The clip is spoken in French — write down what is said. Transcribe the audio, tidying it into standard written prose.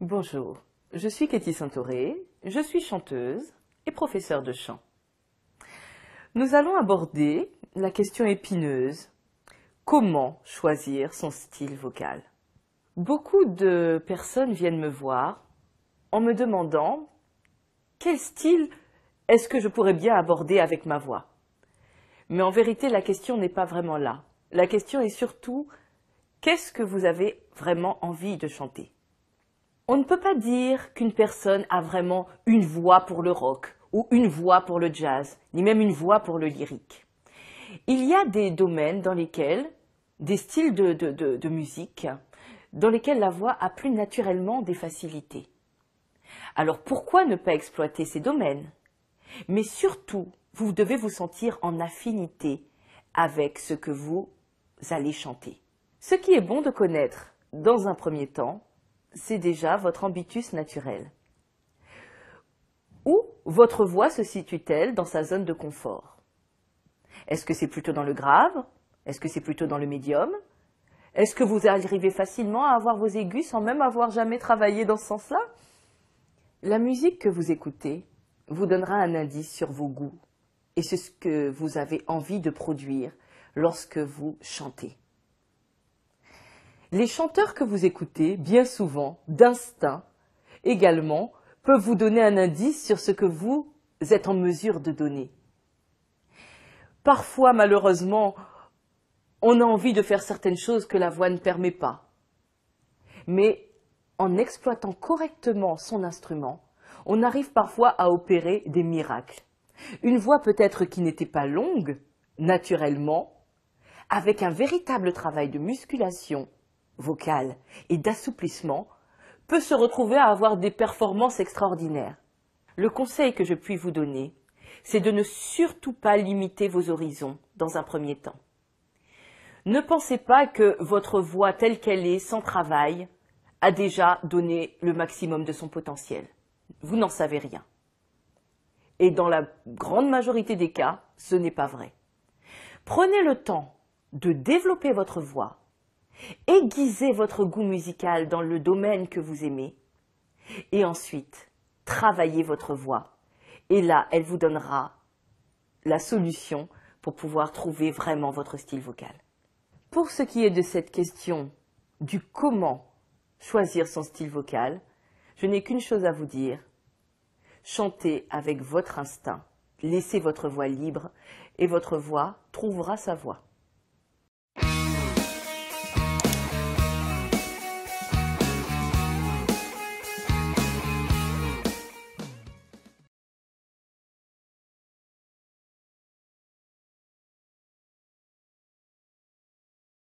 Bonjour, je suis Katie Saint-Auré, je suis chanteuse et professeure de chant. Nous allons aborder la question épineuse, comment choisir son style vocal? Beaucoup de personnes viennent me voir en me demandant quel style est-ce que je pourrais bien aborder avec ma voix? Mais en vérité, la question n'est pas vraiment là. La question est surtout, qu'est-ce que vous avez vraiment envie de chanter? On ne peut pas dire qu'une personne a vraiment une voix pour le rock, ou une voix pour le jazz, ni même une voix pour le lyrique. Il y a des domaines dans lesquels, des styles de musique, dans lesquels la voix a plus naturellement des facilités. Alors pourquoi ne pas exploiter ces domaines? Mais surtout, vous devez vous sentir en affinité avec ce que vous allez chanter. Ce qui est bon de connaître dans un premier temps, c'est déjà votre ambitus naturel. Où votre voix se situe-t-elle dans sa zone de confort? Est-ce que c'est plutôt dans le grave? Est-ce que c'est plutôt dans le médium? Est-ce que vous arrivez facilement à avoir vos aigus sans même avoir jamais travaillé dans ce sens-là? La musique que vous écoutez vous donnera un indice sur vos goûts et sur ce que vous avez envie de produire lorsque vous chantez. Les chanteurs que vous écoutez, bien souvent, d'instinct, également, peuvent vous donner un indice sur ce que vous êtes en mesure de donner. Parfois, malheureusement, on a envie de faire certaines choses que la voix ne permet pas. Mais en exploitant correctement son instrument, on arrive parfois à opérer des miracles. Une voix peut-être qui n'était pas longue, naturellement, avec un véritable travail de musculation vocale et d'assouplissement, peut se retrouver à avoir des performances extraordinaires. Le conseil que je puis vous donner, c'est de ne surtout pas limiter vos horizons dans un premier temps. Ne pensez pas que votre voix telle qu'elle est, sans travail, a déjà donné le maximum de son potentiel. Vous n'en savez rien. Et dans la grande majorité des cas, ce n'est pas vrai. Prenez le temps de développer votre voix, aiguisez votre goût musical dans le domaine que vous aimez et ensuite travaillez votre voix. Et là, elle vous donnera la solution pour pouvoir trouver vraiment votre style vocal. Pour ce qui est de cette question du comment choisir son style vocal, je n'ai qu'une chose à vous dire. Chantez avec votre instinct, laissez votre voix libre et votre voix trouvera sa voix.